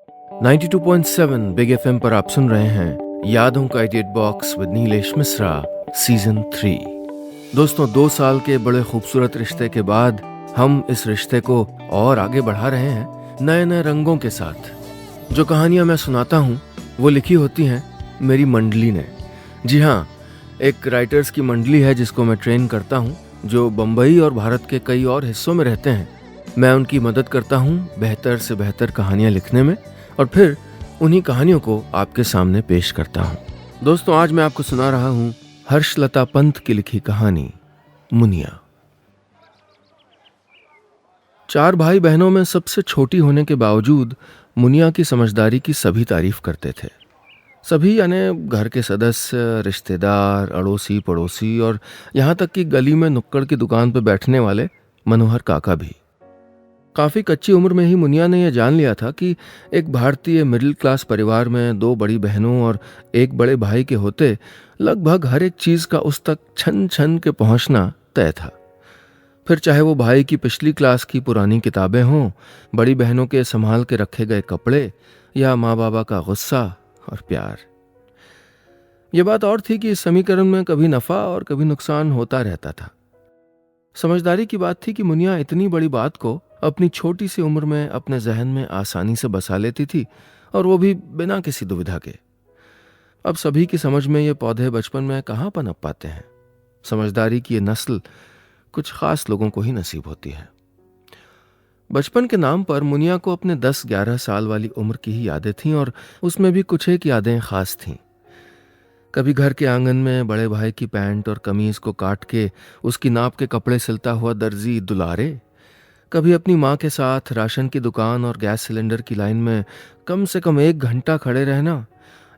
92.7 big FM पर आप सुन रहे हैं यादों का edit box with Nilesh Mishra season 3। दोस्तों, 2 साल के बड़े खूबसूरत रिश्ते के बाद हम इस रिश्ते को और आगे बढ़ा रहे हैं नए नए रंगों के साथ। जो कहानियां मैं सुनाता हूं वो लिखी होती हैं मेरी मंडली ने। जी हाँ, एक राइटर्स की मंडली है जिसको मैं ट्रेन करता हूं, जो बम्बई और भारत के कई और हिस्सों में रहते हैं। मैं उनकी मदद करता हूं बेहतर से बेहतर कहानियां लिखने में और फिर उन्हीं कहानियों को आपके सामने पेश करता हूं। दोस्तों, आज मैं आपको सुना रहा हूं हर्षलता पंत की लिखी कहानी मुनिया। 4 भाई बहनों में सबसे छोटी होने के बावजूद मुनिया की समझदारी की सभी तारीफ करते थे। सभी, यानी घर के सदस्य, रिश्तेदार, अड़ोसी पड़ोसी और यहाँ तक कि गली में नुक्कड़ की दुकान पर बैठने वाले मनोहर काका भी। काफ़ी कच्ची उम्र में ही मुनिया ने यह जान लिया था कि एक भारतीय मिडिल क्लास परिवार में 2 बड़ी बहनों और एक बड़े भाई के होते लगभग हर एक चीज़ का उस तक छन छन के पहुंचना तय था। फिर चाहे वो भाई की पिछली क्लास की पुरानी किताबें हों, बड़ी बहनों के संभाल के रखे गए कपड़े या माँ बाबा का गुस्सा और प्यार। ये बात और थी कि इस समीकरण में कभी नफ़ा और कभी नुकसान होता रहता था। समझदारी की बात थी कि मुनिया इतनी बड़ी बात को अपनी छोटी सी उम्र में अपने जहन में आसानी से बसा लेती थी, और वो भी बिना किसी दुविधा के। अब सभी की समझ में ये पौधे बचपन में कहाँ पनप पाते हैं। समझदारी की ये नस्ल कुछ खास लोगों को ही नसीब होती है। बचपन के नाम पर मुनिया को अपने 10-11 साल वाली उम्र की ही यादें थीं, और उसमें भी कुछ एक यादें खास थीं। कभी घर के आंगन में बड़े भाई की पैंट और कमीज को काट के उसकी नाप के कपड़े सिलता हुआ दर्जी दुलारे, कभी अपनी माँ के साथ राशन की दुकान और गैस सिलेंडर की लाइन में कम से कम 1 घंटा खड़े रहना,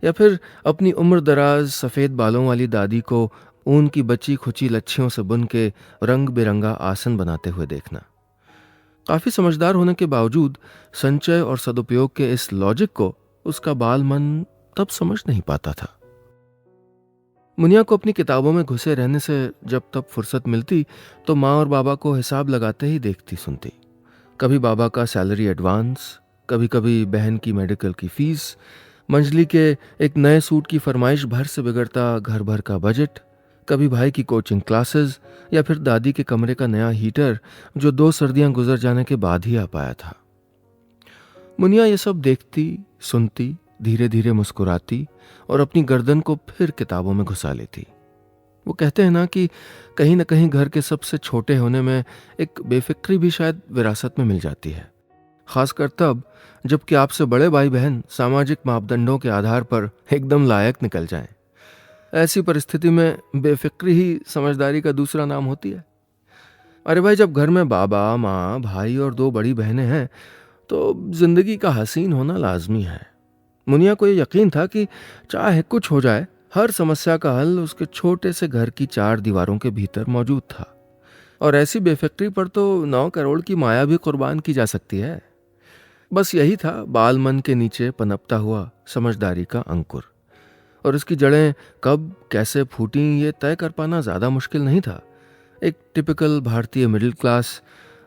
या फिर अपनी उम्र दराज सफ़ेद बालों वाली दादी को ऊन की बची खुची लच्छियों से बुन के रंग बिरंगा आसन बनाते हुए देखना। काफ़ी समझदार होने के बावजूद संचय और सदुपयोग के इस लॉजिक को उसका बाल मन तब समझ नहीं पाता था। मुनिया को अपनी किताबों में घुसे रहने से जब तब फुर्सत मिलती तो माँ और बाबा को हिसाब लगाते ही देखती सुनती। कभी बाबा का सैलरी एडवांस, कभी कभी बहन की मेडिकल की फीस, मंजली के एक नए सूट की फरमाइश भर से बिगड़ता घर भर का बजट, कभी भाई की कोचिंग क्लासेस, या फिर दादी के कमरे का नया हीटर जो 2 सर्दियां गुजर जाने के बाद ही आ पाया था। मुनिया ये सब देखती, सुनती, धीरे धीरे मुस्कुराती और अपनी गर्दन को फिर किताबों में घुसा लेती। वो कहते हैं ना कि कहीं ना कहीं घर के सबसे छोटे होने में एक बेफिक्री भी शायद विरासत में मिल जाती है, खासकर तब जबकि आपसे बड़े भाई बहन सामाजिक मापदंडों के आधार पर एकदम लायक निकल जाएं। ऐसी परिस्थिति में बेफिक्री ही समझदारी का दूसरा नाम होती है। अरे भाई, जब घर में बाबा, माँ, भाई और 2 बड़ी बहनें हैं तो जिंदगी का हसीन होना लाजमी है। मुनिया को ये यकीन था कि चाहे कुछ हो जाए, हर समस्या का हल उसके छोटे से घर की 4 दीवारों के भीतर मौजूद था। और ऐसी बेफिक्री पर तो 9 करोड़ की माया भी कुर्बान की जा सकती है। बस यही था बाल मन के नीचे पनपता हुआ समझदारी का अंकुर, और इसकी जड़ें कब कैसे फूटी ये तय कर पाना ज़्यादा मुश्किल नहीं था। एक टिपिकल भारतीय मिडिल क्लास,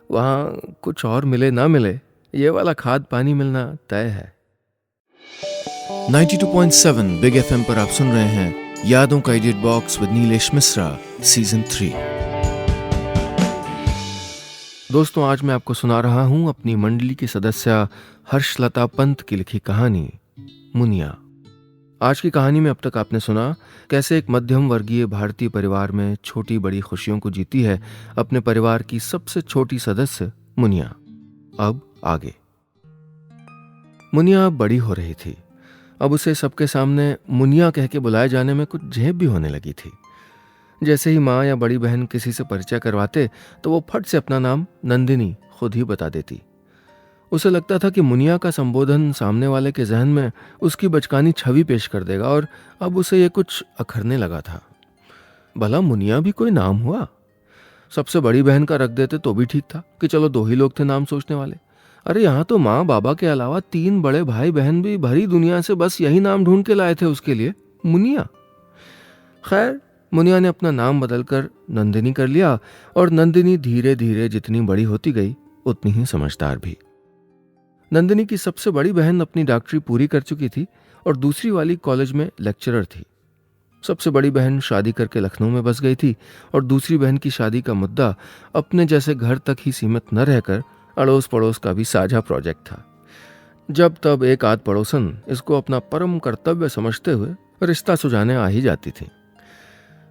वहाँ कुछ और मिले ना मिले, ये वाला खाद पानी मिलना तय है। 92.7 बिग एफएम पर आप सुन रहे हैं यादों का edit box with Nilesh Mishra season 3। दोस्तों, आज मैं आपको सुना रहा हूं अपनी मंडली की सदस्य हर्षलता पंत की लिखी कहानी मुनिया। आज की कहानी में अब तक आपने सुना कैसे एक मध्यम वर्गीय भारतीय परिवार में छोटी बड़ी खुशियों को जीती है अपने परिवार की सबसे छोटी सदस्य मुनिया। अब आगे। मुनिया बड़ी हो रही थी। अब उसे सबके सामने मुनिया कह के बुलाए जाने में कुछ झेप भी होने लगी थी। जैसे ही माँ या बड़ी बहन किसी से परिचय करवाते तो वो फट से अपना नाम नंदिनी खुद ही बता देती। उसे लगता था कि मुनिया का संबोधन सामने वाले के जहन में उसकी बचकानी छवि पेश कर देगा, और अब उसे ये कुछ अखरने लगा था। भला मुनिया भी कोई नाम हुआ? सबसे बड़ी बहन का रख देते तो भी ठीक था कि चलो 2 ही लोग थे नाम सोचने वाले। अरे यहाँ तो माँ बाबा के अलावा 3 बड़े भाई बहन भी भरी दुनिया से बस यही नाम ढूंढ के लाए थे उसके लिए, मुनिया। खैर, मुनिया ने अपना नाम बदलकर नंदिनी कर लिया, और नंदिनी धीरे धीरे जितनी बड़ी होती गई उतनी ही समझदार भी। नंदिनी की सबसे बड़ी बहन अपनी डॉक्टरी पूरी कर चुकी थी और दूसरी वाली कॉलेज में लेक्चरर थी। सबसे बड़ी बहन शादी करके लखनऊ में बस गई थी और दूसरी बहन की शादी का मुद्दा अपने जैसे घर तक ही सीमित न रहकर अड़ोस पड़ोस का भी साझा प्रोजेक्ट था। जब तब एक आध पड़ोसन इसको अपना परम कर्तव्य समझते हुए रिश्ता सुझाने आ ही जाती थी।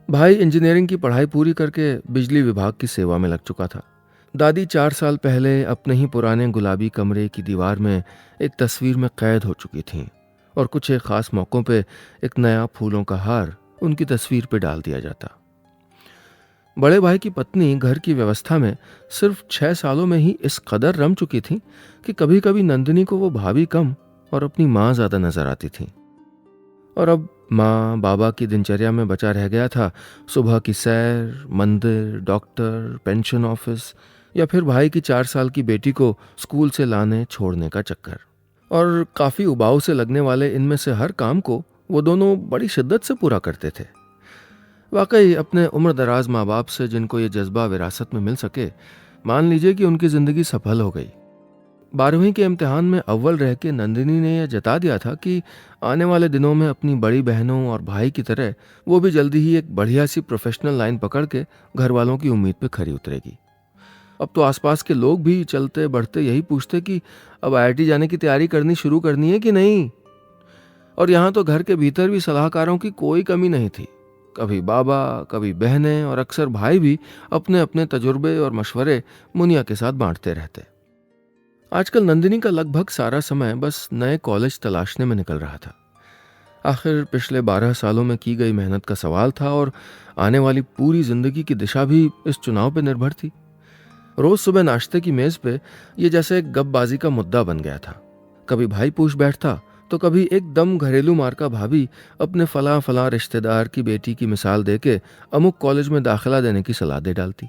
भाई इंजीनियरिंग की पढ़ाई पूरी करके बिजली विभाग की सेवा में लग चुका था। दादी 4 साल पहले अपने ही पुराने गुलाबी कमरे की दीवार में एक तस्वीर में कैद हो चुकी थीं और कुछ एक खास मौक़ों पे एक नया फूलों का हार उनकी तस्वीर पे डाल दिया जाता। बड़े भाई की पत्नी घर की व्यवस्था में सिर्फ 6 सालों में ही इस कदर रम चुकी थी कि कभी कभी नंदिनी को वो भाभी कम और अपनी माँ ज़्यादा नजर आती थी। और अब माँ बाबा की दिनचर्या में बचा रह गया था सुबह की सैर, मंदिर, डॉक्टर, पेंशन ऑफिस या फिर भाई की 4 साल की बेटी को स्कूल से लाने छोड़ने का चक्कर। और काफ़ी उबाऊ से लगने वाले इनमें से हर काम को वो दोनों बड़ी शिद्दत से पूरा करते थे। वाकई अपने उम्र दराज माँ बाप से जिनको ये जज्बा विरासत में मिल सके, मान लीजिए कि उनकी ज़िंदगी सफल हो गई। 12वीं के इम्तिहान में अव्वल रह के नंदिनी ने यह जता दिया था कि आने वाले दिनों में अपनी बड़ी बहनों और भाई की तरह वो भी जल्दी ही एक बढ़िया सी प्रोफेशनल लाइन पकड़ के घर वालों की उम्मीद पे खरी उतरेगी। अब तो आसपास के लोग भी चलते बढ़ते यही पूछते कि अब आईआईटी जाने की तैयारी करनी शुरू करनी है कि नहीं। और यहाँ तो घर के भीतर भी सलाहकारों की कोई कमी नहीं थी। कभी बाबा, कभी बहनें और अक्सर भाई भी अपने अपने तजुर्बे और मशवरे मुनिया के साथ बांटते रहते। आजकल नंदिनी का लगभग सारा समय बस नए कॉलेज तलाशने में निकल रहा था। आखिर पिछले 12 सालों में की गई मेहनत का सवाल था और आने वाली पूरी जिंदगी की दिशा भी इस चुनाव पर निर्भर थी। रोज सुबह नाश्ते की मेज पे ये जैसे एक गपबाजी का मुद्दा बन गया था। कभी भाई पूछ बैठता तो कभी एकदम घरेलू मार्का भाभी अपने फला फला रिश्तेदार की बेटी की मिसाल देके अमुक कॉलेज में दाखिला देने की सलाह दे डालती।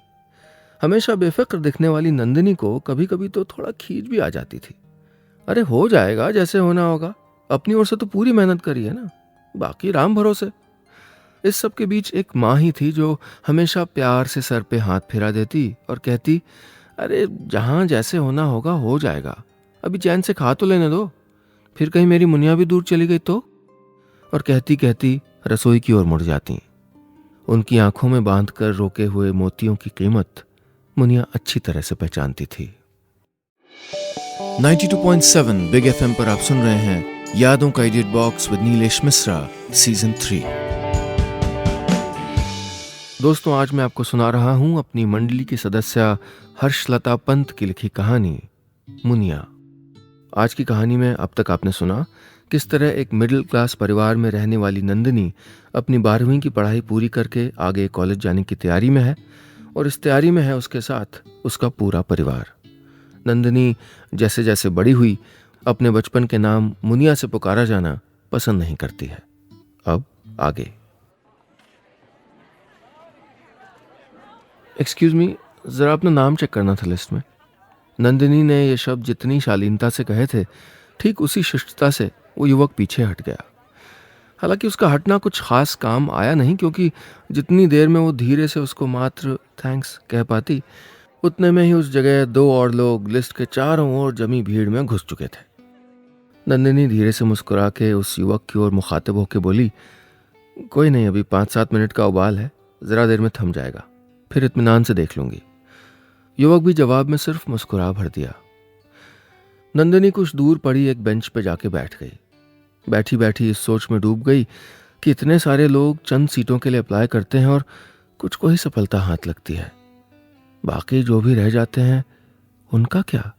हमेशा बेफिक्र दिखने वाली नंदिनी को कभी कभी तो थोड़ा खींच भी आ जाती थी। अरे हो जाएगा जैसे होना होगा, अपनी ओर से तो पूरी मेहनत करी है ना, बाकी राम भरोसे। इस सब के बीच एक माँ ही थी जो हमेशा प्यार से सर पे हाथ फिरा देती और कहती, अरे जहाँ जैसे होना होगा हो जाएगा, अभी चैन से खा तो लेने दो, फिर कहीं मेरी मुनिया भी दूर चली गई तो। और कहती कहती रसोई की ओर मुड़ जाती। उनकी आंखों में बांधकर रोके हुए मोतियों की कीमत मुनिया अच्छी तरह से पहचानती थी। 92.7 बिग एफएम पर आप सुन रहे हैं यादों का edit box with Nilesh Mishra season 3। दोस्तों, आज मैं आपको सुना रहा हूं अपनी मंडली की सदस्य हर्षलता पंत की लिखी कहानी मुनिया। आज की कहानी में अब तक आपने सुना किस तरह एक मिडिल क्लास परिवार में रहने वाली नंदिनी अपनी 12वीं की पढ़ाई पूरी करके आगे कॉलेज जाने की तैयारी में है और इस तैयारी में है उसके साथ उसका पूरा परिवार। नंदिनी जैसे जैसे बड़ी हुई अपने बचपन के नाम मुनिया से पुकारा जाना पसंद नहीं करती है। अब आगे। एक्सक्यूज मी, जरा अपना नाम चेक करना था लिस्ट में। नंदिनी ने ये शब्द जितनी शालीनता से कहे थे, ठीक उसी शिष्टता से वो युवक पीछे हट गया। हालांकि उसका हटना कुछ खास काम आया नहीं, क्योंकि जितनी देर में वो धीरे से उसको मात्र थैंक्स कह पाती, उतने में ही उस जगह 2 और लोग लिस्ट के चारों ओर जमी भीड़ में घुस चुके थे। नंदिनी धीरे से मुस्कुरा के उस युवक की ओर मुखातिब होकर बोली, कोई नहीं, अभी 5-7 मिनट का उबाल है, जरा देर में थम जाएगा, फिर इत्मीनान से देख लूंगी। युवक भी जवाब में सिर्फ मुस्कुरा भर दिया। नंदिनी कुछ दूर पड़ी एक बेंच पे जाके बैठ गई। बैठी बैठी इस सोच में डूब गई कि इतने सारे लोग चंद सीटों के लिए अप्लाई करते हैं और कुछ को ही सफलता हाथ लगती है। बाकी जो भी रह जाते हैं उनका क्या?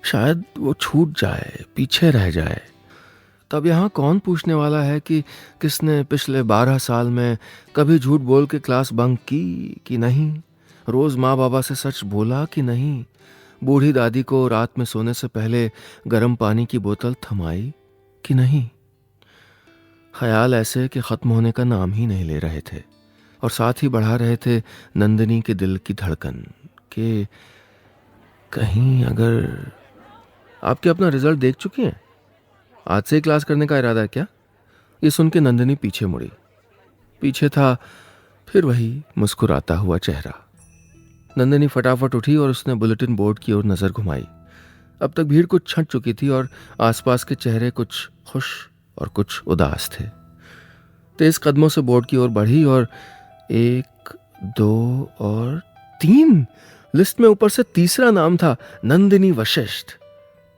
शायद वो छूट जाए, पीछे रह जाए। तब यहाँ कौन पूछने वाला है कि किसने पिछले 12 साल में कभी झूठ बोल के क्लास बंक की कि नहीं, रोज माँ बाबा से सच बोला कि नहीं, बूढ़ी दादी को रात में सोने से पहले गर्म पानी की बोतल थमाई कि नहीं। ख्याल ऐसे कि खत्म होने का नाम ही नहीं ले रहे थे और साथ ही बढ़ा रहे थे नंदिनी के दिल की धड़कन कि कहीं अगर। आपके अपना रिजल्ट देख चुकी हैं? आज से ही क्लास करने का इरादा है क्या? ये सुन के नंदिनी पीछे मुड़ी। पीछे था फिर वही मुस्कुराता हुआ चेहरा। नंदिनी फटाफट उठी और उसने बुलेटिन बोर्ड की ओर नजर घुमाई। अब तक भीड़ कुछ छंट चुकी थी और आसपास के चेहरे कुछ खुश और कुछ उदास थे। तेज कदमों से बोर्ड की ओर बढ़ी और 1, 2 और 3 लिस्ट में ऊपर से तीसरा नाम था, नंदिनी वशिष्ठ।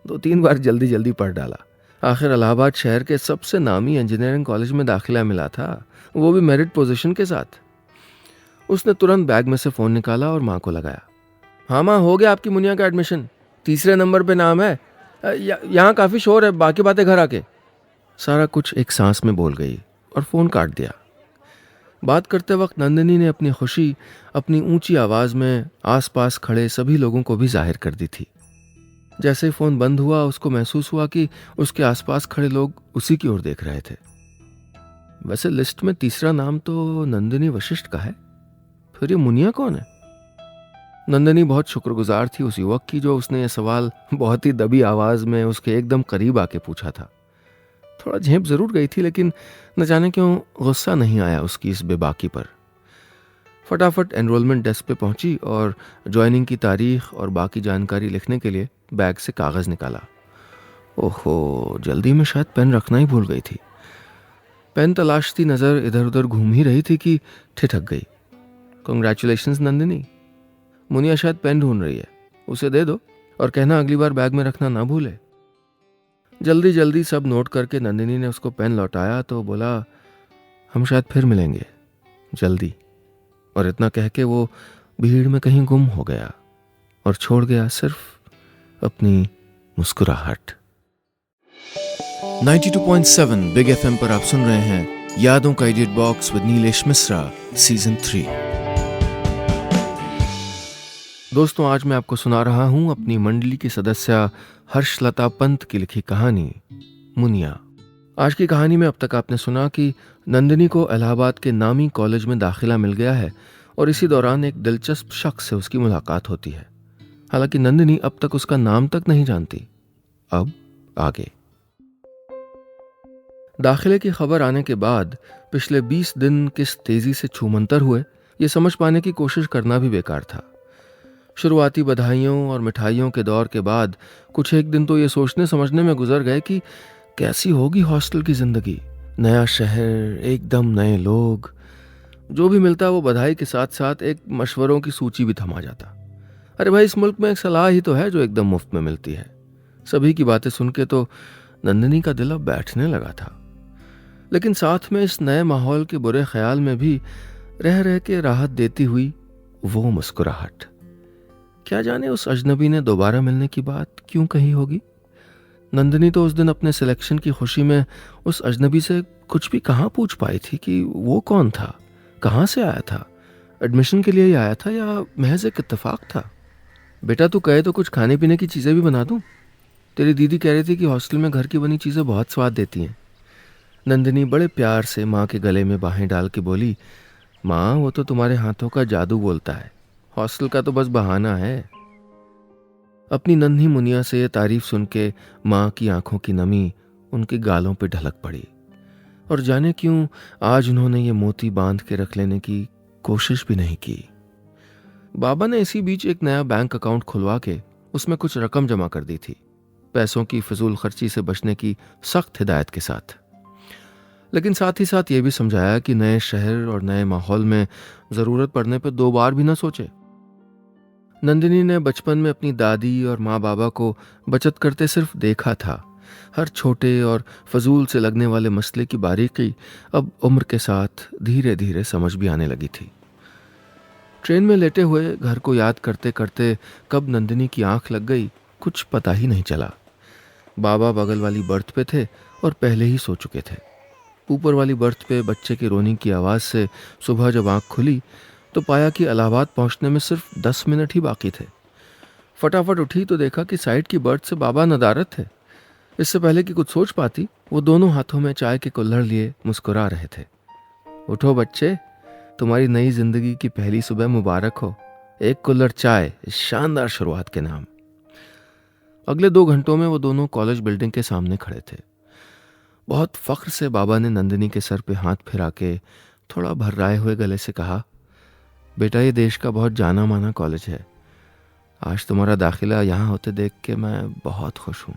2-3 बार जल्दी जल्दी पढ़ डाला। आखिर इलाहाबाद शहर के सबसे नामी इंजीनियरिंग कॉलेज में दाखिला मिला था, वो भी मेरिट पोजीशन के साथ। उसने तुरंत बैग में से फोन निकाला और माँ को लगाया। हाँ माँ, हो गया आपकी मुनिया का एडमिशन, तीसरे नंबर पे नाम है। यहाँ काफ़ी शोर है, बाकी बातें घर आके। सारा कुछ एक सांस में बोल गई और फ़ोन काट दिया। बात करते वक्त नंदिनी ने अपनी खुशी अपनी ऊंची आवाज़ में आसपास खड़े सभी लोगों को भी जाहिर कर दी थी। जैसे ही फ़ोन बंद हुआ, उसको महसूस हुआ कि उसके आसपास खड़े लोग उसी की ओर देख रहे थे। वैसे लिस्ट में तीसरा नाम तो नंदिनी वशिष्ठ का है, फिर ये मुनिया कौन है? नंदिनी बहुत शुक्रगुजार थी उस युवक की जो उसने ये सवाल बहुत ही दबी आवाज़ में उसके एकदम करीब आके पूछा था। थोड़ा झेंप जरूर गई थी, लेकिन न जाने क्यों गुस्सा नहीं आया उसकी इस बेबाकी पर। फटाफट एनरोलमेंट डेस्क पे पहुंची और ज्वाइनिंग की तारीख और बाकी जानकारी लिखने के लिए बैग से कागज़ निकाला। ओहो, जल्दी में शायद पेन रखना ही भूल गई थी। पेन तलाशती नज़र इधर उधर घूम ही रही थी कि ठिठक गई। कॉन्ग्रेचुलेशंस नंदिनी, मुनिया शायद पेन ढूंढ रही है, उसे दे दो और कहना अगली बार बैग में रखना ना भूले। जल्दी जल्दी सब नोट करके नंदिनी ने उसको पेन लौटाया तो बोला, हम शायद फिर मिलेंगे जल्दी। और इतना कह के वो भीड़ में कहीं गुम हो गया और छोड़ गया सिर्फ अपनी मुस्कुराहट। 92.7 बिग एफएम पर आप सुन रहे हैं यादों का edit box with Nilesh Mishra season 3। दोस्तों, आज मैं आपको सुना रहा हूं अपनी मंडली की सदस्य हर्षलता पंत की लिखी कहानी मुनिया। आज की कहानी में अब तक आपने सुना कि नंदिनी को इलाहाबाद के नामी कॉलेज में दाखिला मिल गया है और इसी दौरान एक दिलचस्प शख्स से उसकी मुलाकात होती है। हालांकि नंदिनी अब तक उसका नाम तक नहीं जानती। अब आगे। दाखिले की खबर आने के बाद पिछले 20 दिन किस तेजी से छूमंतर हुए, ये समझ पाने की कोशिश करना भी बेकार था। शुरुआती बधाइयों और मिठाइयों के दौर के बाद कुछ एक दिन तो ये सोचने समझने में गुजर गए कि कैसी होगी हॉस्टल की जिंदगी। नया शहर, एकदम नए लोग, जो भी मिलता वो बधाई के साथ साथ एक मशवरों की सूची भी थमा जाता। अरे भाई, इस मुल्क में एक सलाह ही तो है जो एकदम मुफ्त में मिलती है। सभी की बातें सुन के तो नंदिनी का दिल अब बैठने लगा था, लेकिन साथ में इस नए माहौल के बुरे ख्याल में भी रह रह के राहत देती हुई वो मुस्कुराहट। क्या जाने उस अजनबी ने दोबारा मिलने की बात क्यों कही होगी। नंदिनी तो उस दिन अपने सिलेक्शन की खुशी में उस अजनबी से कुछ भी कहाँ पूछ पाई थी कि वो कौन था, कहाँ से आया था, एडमिशन के लिए ही आया था या महज एक इत्तेफाक था। बेटा तू कहे तो कुछ खाने पीने की चीज़ें भी बना दूं? तेरी दीदी कह रही थी कि हॉस्टल में घर की बनी चीज़ें बहुत स्वाद देती हैं। नंदिनी बड़े प्यार से माँ के गले में बाहें डाल के बोली, माँ वो तो तुम्हारे हाथों का जादू बोलता है, हॉस्टल का तो बस बहाना है। अपनी नन्ही मुनिया से ये तारीफ सुन के माँ की आंखों की नमी उनके गालों पे ढलक पड़ी और जाने क्यों आज उन्होंने ये मोती बांध के रख लेने की कोशिश भी नहीं की। बाबा ने इसी बीच एक नया बैंक अकाउंट खुलवा के उसमें कुछ रकम जमा कर दी थी, पैसों की फिजूल खर्ची से बचने की सख्त हिदायत के साथ। लेकिन साथ ही साथ ये भी समझाया कि नए शहर और नए माहौल में ज़रूरत पड़ने पर 2 बार भी ना सोचे। नंदिनी ने बचपन में अपनी दादी और माँ बाबा को बचत करते सिर्फ देखा था। हर छोटे और फजूल से लगने वाले मसले की बारीकी अब उम्र के साथ धीरे धीरे समझ भी आने लगी थी। ट्रेन में लेटे हुए घर को याद करते करते कब नंदिनी की आंख लग गई कुछ पता ही नहीं चला। बाबा बगल वाली बर्थ पे थे और पहले ही सो चुके थे। ऊपर वाली बर्थ पे बच्चे की रोने की आवाज़ से सुबह जब आंख खुली तो पाया कि इलाहाबाद पहुंचने में सिर्फ 10 मिनट ही बाकी थे। फटाफट उठी तो देखा कि साइड की बर्थ से बाबा नदारद थे। इससे पहले कि कुछ सोच पाती, वो दोनों हाथों में चाय के कुल्हड़ लिए मुस्कुरा रहे थे। उठो बच्चे, तुम्हारी नई जिंदगी की पहली सुबह मुबारक हो। एक कुल्हड़ चाय इस शानदार शुरुआत के नाम। अगले 2 घंटों में वो दोनों कॉलेज बिल्डिंग के सामने खड़े थे। बहुत फख्र से बाबा ने नंदिनी के सर पे हाथ फिरा के थोड़ा भर्राए हुए गले से कहा, बेटा ये देश का बहुत जाना माना कॉलेज है। आज तुम्हारा दाखिला यहाँ होते देख के मैं बहुत खुश हूँ।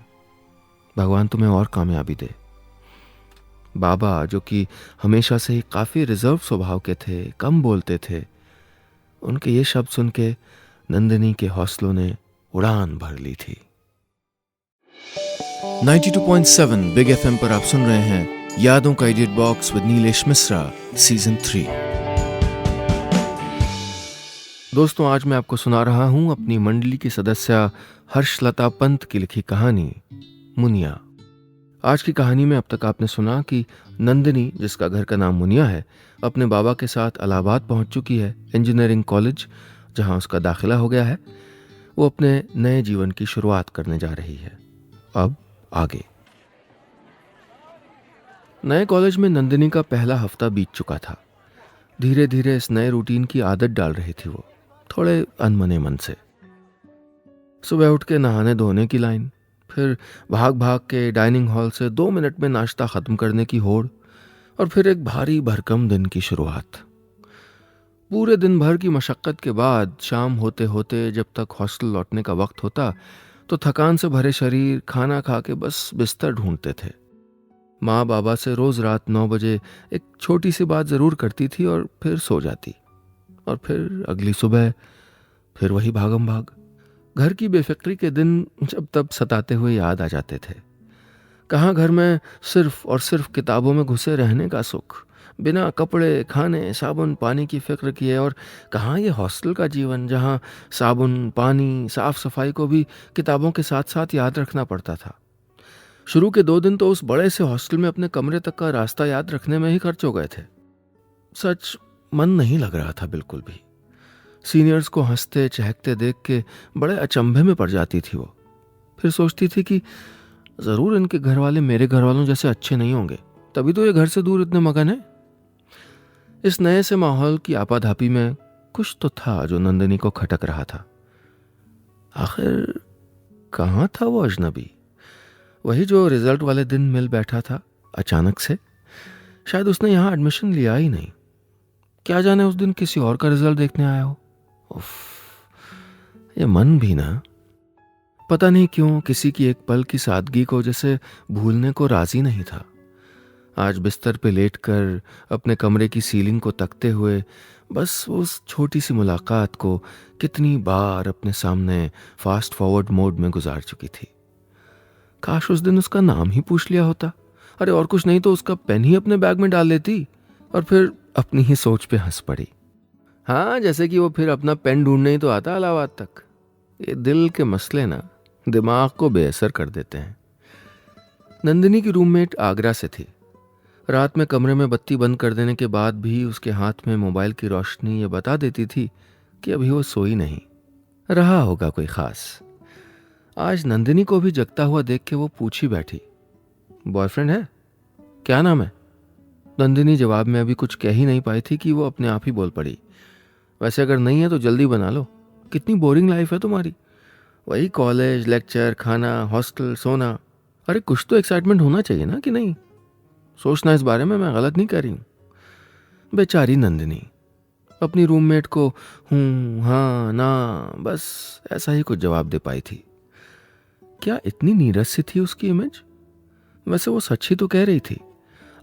भगवान तुम्हें और कामयाबी दे। बाबा, जो कि हमेशा से ही काफ़ी रिजर्व स्वभाव के थे, कम बोलते थे, उनके ये शब्द सुन के नंदिनी के हौसलों ने उड़ान भर ली थी। 92.7 बिग एफएम पर आप सुन रहे हैं यादों का edit box with Nilesh Mishra season 3। दोस्तों, आज मैं आपको सुना रहा हूं अपनी मंडली की सदस्य हर्षलता पंत की लिखी कहानी मुनिया। आज की कहानी में अब तक आपने सुना कि नंदिनी, जिसका घर का नाम मुनिया है, अपने बाबा के साथ इलाहाबाद पहुंच चुकी है, इंजीनियरिंग कॉलेज, जहां उसका दाखिला हो गया है। वो अपने नए जीवन की शुरुआत करने जा रही है। अब आगे। नए कॉलेज में नंदिनी का पहला हफ्ता बीत चुका था। धीरे धीरे इस नए रूटीन की आदत डाल रही थी वो, थोड़े अनमने मन से। सुबह उठ के नहाने धोने की लाइन, फिर भाग भाग के डाइनिंग हॉल से 2 मिनट में नाश्ता खत्म करने की होड़, और फिर एक भारी भरकम दिन की शुरुआत। पूरे दिन भर की मशक्कत के बाद शाम होते होते जब तक हॉस्टल लौटने का वक्त होता, तो थकान से भरे शरीर खाना खा के बस बिस्तर ढूंढते थे। माँ बाबा से रोज रात 9 बजे एक छोटी सी बात जरूर करती थी और फिर सो जाती। और फिर अगली सुबह फिर वही भागम भाग। घर की बेफिक्री के दिन जब तब सताते हुए याद आ जाते थे। कहाँ घर में सिर्फ और सिर्फ किताबों में घुसे रहने का सुख, बिना कपड़े, खाने, साबुन, पानी की फिक्र किए, और कहाँ ये हॉस्टल का जीवन जहाँ साबुन, पानी, साफ सफाई को भी किताबों के साथ साथ याद रखना पड़ता था। शुरू के 2 दिन तो उस बड़े से हॉस्टल में अपने कमरे तक का रास्ता याद रखने में ही खर्च हो गए थे। सच, मन नहीं लग रहा था बिल्कुल भी। सीनियर्स को हंसते चहकते देख के बड़े अचंभे में पड़ जाती थी वो। फिर सोचती थी कि जरूर इनके घर वाले मेरे घर वालों जैसे अच्छे नहीं होंगे, तभी तो ये घर से दूर इतने मगन है। इस नए से माहौल की आपाधापी में कुछ तो था जो नंदिनी को खटक रहा था। आखिर कहाँ था वो अजनबी, वही जो रिजल्ट वाले दिन मिल बैठा था अचानक से। शायद उसने यहाँ एडमिशन लिया ही नहीं। क्या जाने उस दिन किसी और का रिजल्ट देखने आया हो। उफ, ये मन भी ना, पता नहीं क्यों किसी की एक पल की सादगी को जैसे भूलने को राजी नहीं था। आज बिस्तर पे लेटकर अपने कमरे की सीलिंग को तकते हुए बस उस छोटी सी मुलाकात को कितनी बार अपने सामने फास्ट फॉरवर्ड मोड में गुजार चुकी थी। काश उस दिन उसका नाम ही पूछ लिया होता। अरे और कुछ नहीं तो उसका पेन ही अपने बैग में डाल लेती, और फिर अपनी ही सोच पे हंस पड़ी। हाँ, जैसे कि वो फिर अपना पेन ढूंढने ही तो आता इलाहाबाद तक। ये दिल के मसले ना दिमाग को बेअसर कर देते हैं। नंदिनी की रूममेट आगरा से थी। रात में कमरे में बत्ती बंद कर देने के बाद भी उसके हाथ में मोबाइल की रोशनी ये बता देती थी कि अभी वो सोई नहीं। रहा होगा कोई खास। आज नंदिनी को भी जगता हुआ देख के वो पूछी बैठी, बॉयफ्रेंड है? क्या नाम है? नंदिनी जवाब में अभी कुछ कह ही नहीं पाई थी कि वो अपने आप ही बोल पड़ी, वैसे अगर नहीं है तो जल्दी बना लो। कितनी बोरिंग लाइफ है तुम्हारी, वही कॉलेज, लेक्चर, खाना, हॉस्टल, सोना। अरे कुछ तो एक्साइटमेंट होना चाहिए ना, कि नहीं? सोचना इस बारे में मैं गलत नहीं कर रही हूँ। बेचारी नंदिनी अपनी रूममेट को हूँ, हाँ, ना, बस ऐसा ही कुछ जवाब दे पाई थी। क्या इतनी नीरस सी थी उसकी इमेज? वैसे वो सच ही तो कह रही थी।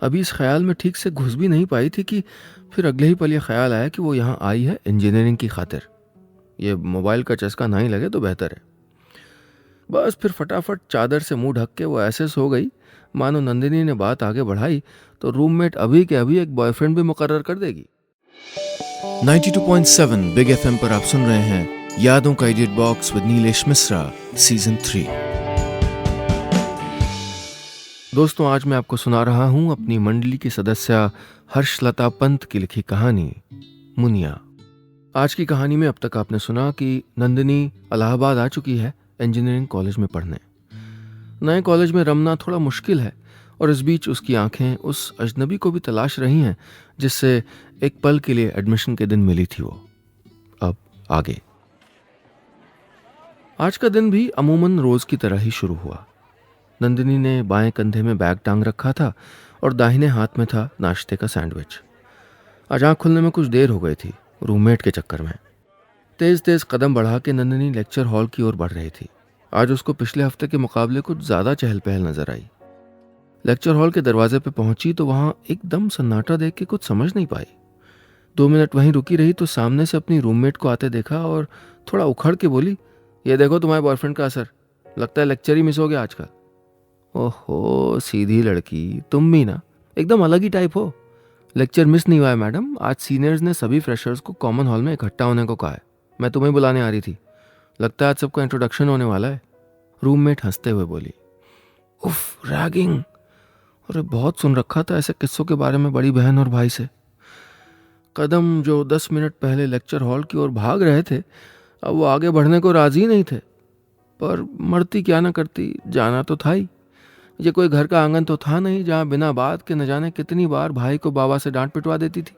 अभी इस ख्याल में ठीक से घुस भी नहीं पाई थी कि फिर अगले ही पल ये ख्याल आया कि वो यहाँ आई है इंजीनियरिंग की खातिर। ये मोबाइल का चस्का ना ही लगे तो बेहतर है। बस फिर फटाफट चादर से मुंह ढक के वो ऐसे सो गई मानो नंदिनी ने बात आगे बढ़ाई तो रूममेट अभी के अभी एक बॉयफ्रेंड भी मुकर्रर कर देगी। 92.7 बिग एफएम पर आप सुन रहे हैं यादों का edit box with Nilesh Mishra season 3। दोस्तों, आज मैं आपको सुना रहा हूं अपनी मंडली की सदस्य हर्षलता पंत की लिखी कहानी मुनिया। आज की कहानी में अब तक आपने सुना कि नंदिनी इलाहाबाद आ चुकी है इंजीनियरिंग कॉलेज में पढ़ने। नए कॉलेज में रमना थोड़ा मुश्किल है, और इस बीच उसकी आंखें उस अजनबी को भी तलाश रही हैं जिससे एक पल के लिए एडमिशन के दिन मिली थी वो। अब आगे। आज का दिन भी अमूमन रोज की तरह ही शुरू हुआ। नंदिनी ने बाएं कंधे में बैग टांग रखा था और दाहिने हाथ में था नाश्ते का सैंडविच। आज आँख खुलने में कुछ देर हो गई थी रूममेट के चक्कर में। तेज तेज कदम बढ़ा के नंदिनी लेक्चर हॉल की ओर बढ़ रही थी। आज उसको पिछले हफ्ते के मुकाबले कुछ ज्यादा चहल पहल नजर आई। लेक्चर हॉल के दरवाजे पे पहुंची तो वहां एकदम सन्नाटा देख के कुछ समझ नहीं पाई। 2 मिनट वहीं रुकी रही तो सामने से अपनी रूममेट को आते देखा और थोड़ा उखड़ के बोली, ये देखो तुम्हारे बॉयफ्रेंड का असर, लगता है लेक्चर ही मिस हो गया आजकल। ओहो सीधी लड़की, तुम भी ना एकदम अलग ही टाइप हो। लेक्चर मिस नहीं हुआ है मैडम, आज सीनियर्स ने सभी फ्रेशर्स को कॉमन हॉल में इकट्ठा होने को कहा है। मैं तुम्हें बुलाने आ रही थी, लगता है आज सबका इंट्रोडक्शन होने वाला है। रूममेट हंसते हुए बोली, उफ रैगिंग, अरे बहुत सुन रखा था ऐसे किस्सों के बारे में बड़ी बहन और भाई से। कदम जो 10 मिनट पहले लेक्चर हॉल की ओर भाग रहे थे, अब वो आगे बढ़ने को राजी नहीं थे। पर मरती क्या ना करती, जाना तो था ही। ये कोई घर का आंगन तो था नहीं जहाँ बिना बात के न जाने कितनी बार भाई को बाबा से डांट पिटवा देती थी।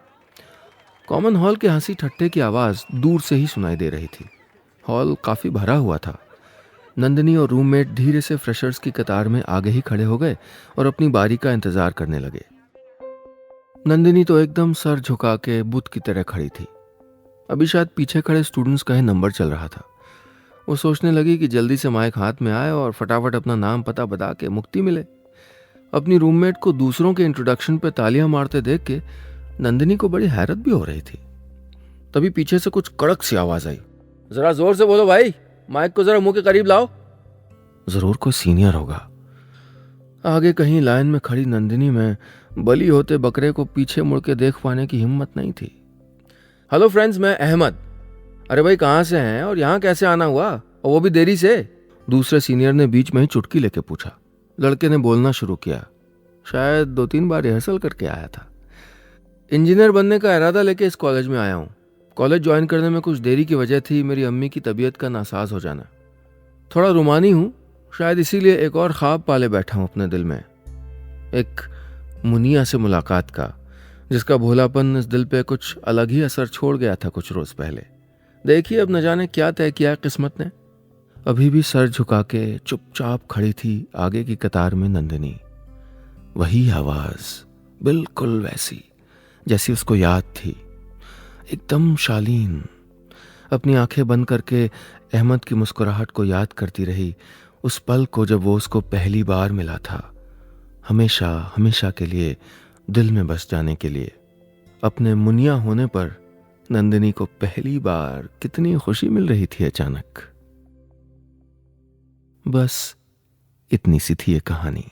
कॉमन हॉल के हंसी ठट्ठे की आवाज़ दूर से ही सुनाई दे रही थी। हॉल काफ़ी भरा हुआ था। नंदिनी और रूममेट धीरे से फ्रेशर्स की कतार में आगे ही खड़े हो गए और अपनी बारी का इंतजार करने लगे। नंदिनी तो एकदम सर झुका के बुत की तरह खड़ी थी। अभी शायद पीछे खड़े स्टूडेंट्स का ही नंबर चल रहा था। वो सोचने लगी कि जल्दी से माइक हाथ में आए और फटाफट अपना नाम पता बता के मुक्ति मिले। अपनी रूममेट को दूसरों के इंट्रोडक्शन पे तालियां मारते देख के नंदिनी को बड़ी हैरत भी हो रही थी। तभी पीछे से कुछ कड़क सी आवाज आई, जरा जोर से बोलो भाई, माइक को जरा मुंह के करीब लाओ। जरूर कोई सीनियर होगा। आगे कहीं लाइन में खड़ी नंदिनी में बली होते बकरे को पीछे मुड़ के देख पाने की हिम्मत नहीं थी। हेलो फ्रेंड्स, मैं अहमद। अरे भाई कहाँ से हैं और यहाँ कैसे आना हुआ, और वो भी देरी से? दूसरे सीनियर ने बीच में ही चुटकी लेके पूछा। लड़के ने बोलना शुरू किया, शायद 2-3 बार रिहर्सल करके आया था। इंजीनियर बनने का इरादा लेके इस कॉलेज में आया हूँ। कॉलेज ज्वाइन करने में कुछ देरी की वजह थी मेरी अम्मी की तबीयत का नासाज हो जाना। थोड़ा रुमानी हूँ, शायद इसीलिए एक और ख्वाब पाले बैठा हूँ अपने दिल में, एक मुनिया से मुलाकात का, जिसका भोलापन इस दिल पे कुछ अलग ही असर छोड़ गया था कुछ रोज पहले। देखिए अब न जाने क्या तय किया किस्मत ने। अभी भी सर झुका के चुपचाप खड़ी थी आगे की कतार में नंदिनी। वही आवाज, बिल्कुल वैसी जैसी उसको याद थी, एकदम शालीन। अपनी आंखें बंद करके अहमद की मुस्कुराहट को याद करती रही, उस पल को जब वो उसको पहली बार मिला था, हमेशा हमेशा के लिए दिल में बस जाने के लिए। अपने मुनिया होने पर नंदिनी को पहली बार कितनी खुशी मिल रही थी अचानक। बस इतनी सी थी ये कहानी।